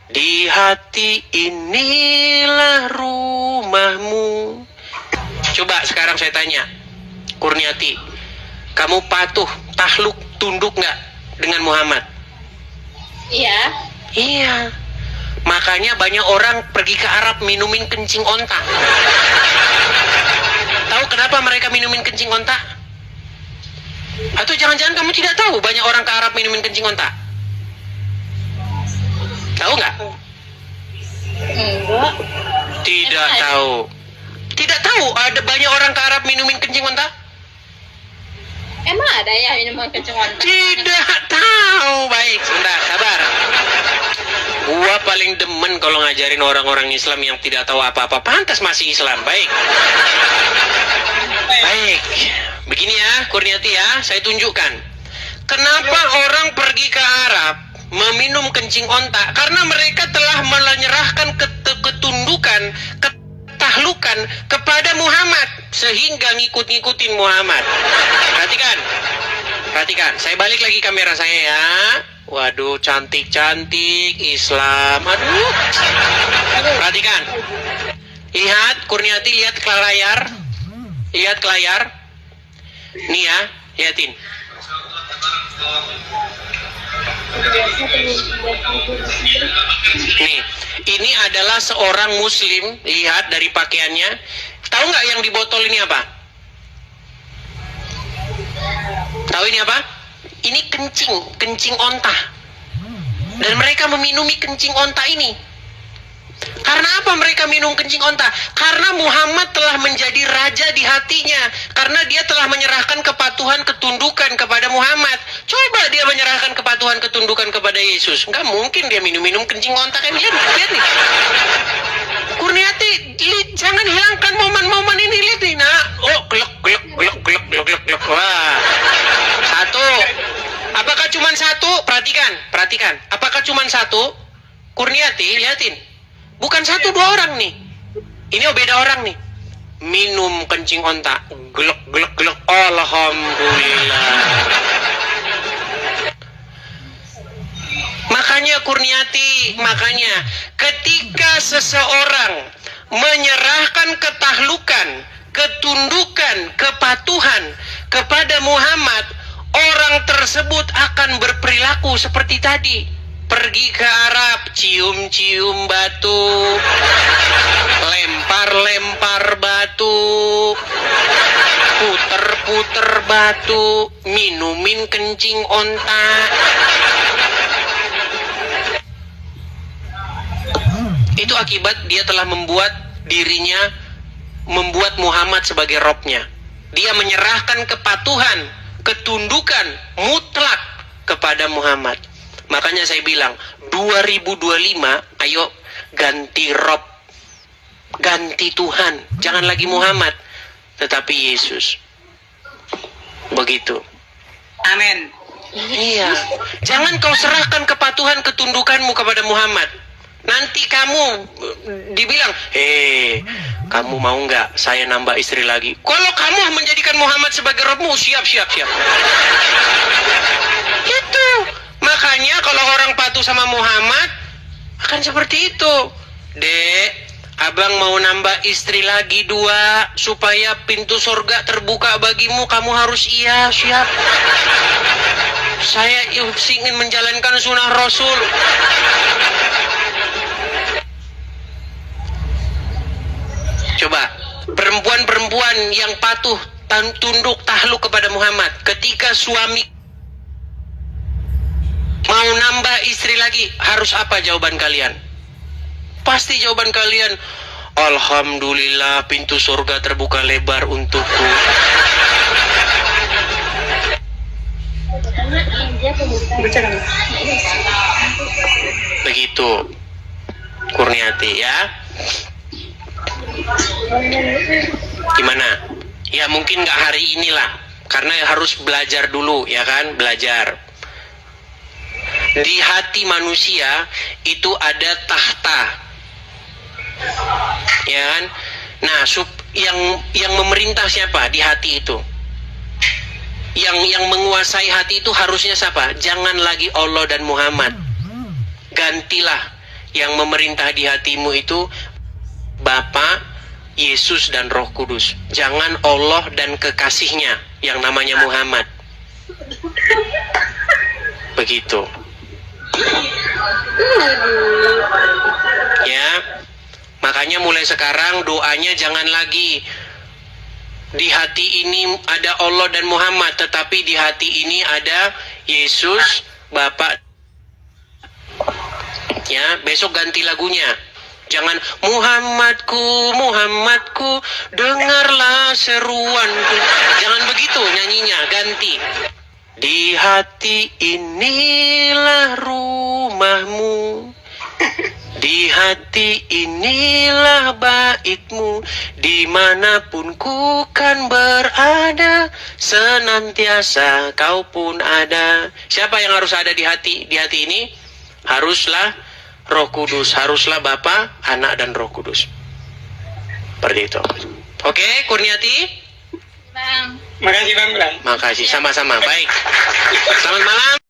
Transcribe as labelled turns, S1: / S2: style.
S1: Di hati inilah rumahmu. Coba sekarang saya tanya, Kurniati, kamu patuh, takluk, tunduk nggak dengan Muhammad?
S2: Iya.
S1: Iya. Makanya banyak orang pergi ke Arab minumin kencing onta. Tahu kenapa mereka minumin kencing onta? Atau jangan-jangan kamu tidak tahu banyak orang ke Arab minumin kencing onta? Tahu nggak?
S2: Enggak.
S1: Tidak tahu. Tidak tahu ada banyak orang ke Arab minumin kencing onta?
S2: Emang ada ya minuman kencing onta?
S1: Tidak tahu. Baik, sebentar, sabar. Gua paling demen kalau ngajarin orang-orang Islam yang tidak tahu apa-apa. Pantas masih Islam. Baik. Baik. Begini ya, Kurniati ya, saya tunjukkan. Kenapa orang pergi ke Arab meminum kencing onta? Karena mereka telah menyerahkan ketundukan, ketahlukan kepada Muhammad, sehingga ngikut-ngikutin Muhammad. Perhatikan. Perhatikan, saya balik lagi kamera saya ya. Waduh, cantik-cantik Islam. Aduh. Perhatikan. Lihat, Kurniati, lihat ke layar. Lihat ke layar. Nih ya, lihatin. Nih, ini adalah seorang muslim. Lihat dari pakaiannya. Tahu nggak yang di botol ini apa? Tahu ini apa? Ini kencing onta. Dan mereka meminumi kencing onta ini. Karena apa mereka minum kencing onta? Karena Muhammad telah menjadi raja di hatinya. Karena dia telah menyerahkan kepatuhan, ketundukan kepada Muhammad. Coba dia menyerahkan kepatuhan, ketundukan kepada Yesus. Nggak mungkin dia minum-minum kencing onta. Kan lihat nih. Kurniati, jangan hilangkan momen-momen ini. Lihat nih, nak. Oh, glek. Wah. Satu. Apakah cuma satu? Perhatikan. Apakah cuma satu? Kurniati, lihatin. Bukan satu dua orang nih. Ini beda orang nih. Minum kencing onta. Glek. Alhamdulillah. Makanya Kurniati, ketika seseorang menyerahkan ketahlukan, ketundukan, kepatuhan kepada Muhammad, orang tersebut akan berperilaku seperti tadi. Pergi ke Arab, cium-cium batu, lempar-lempar batu, puter-puter batu, minumin kencing onta. Itu akibat dia telah membuat dirinya, membuat Muhammad sebagai robnya. Dia menyerahkan kepatuhan, ketundukan mutlak kepada Muhammad. Makanya saya bilang 2025 ayo ganti Rob, ganti Tuhan. Jangan lagi Muhammad, tetapi Yesus. Begitu.
S2: Amin.
S1: Iya. Jangan kau serahkan kepatuhan, ketundukanmu kepada Muhammad. Nanti kamu dibilang, kamu mau nggak saya nambah istri lagi? Kalau kamu menjadikan Muhammad sebagai Robmu, siap. Itu. Makanya kalau orang patuh sama Muhammad akan seperti itu. Dek, abang mau nambah istri lagi 2 supaya pintu surga terbuka bagimu. Kamu harus siap. Saya ingin menjalankan sunnah Rasul. Coba, perempuan-perempuan yang patuh, tunduk, tahluk kepada Muhammad, ketika suami mau nambah istri lagi, harus apa jawaban kalian? Pasti jawaban kalian, alhamdulillah pintu surga terbuka lebar untukku. Begitu, Kurniati ya. Gimana? Ya mungkin nggak hari inilah, karena harus belajar dulu ya kan, belajar. Di hati manusia itu ada tahta, ya kan? Nah, yang memerintah siapa di hati itu? Yang menguasai hati itu harusnya siapa? Jangan lagi Allah dan Muhammad. Gantilah yang memerintah di hatimu itu Bapa, Yesus dan Roh Kudus. Jangan Allah dan kekasihnya yang namanya Muhammad. Begitu. Ya. Makanya mulai sekarang doanya jangan lagi di hati ini ada Allah dan Muhammad, tetapi di hati ini ada Yesus, Bapa. Ya, besok ganti lagunya. Jangan Muhammadku, Muhammadku, dengarlah seruanku. Jangan begitu nyanyinya, ganti. Di hati inilah rumahmu. Di hati inilah baitmu, dimanapun ku kan berada, senantiasa kau pun ada. Siapa yang harus ada di hati? Di hati ini haruslah Roh Kudus, haruslah Bapa, Anak dan Roh Kudus. Seperti itu. Oke, Kurniati?
S2: Bang.
S3: Makasih Bang Bram.
S1: Makasih, sama-sama. Baik. Selamat malam.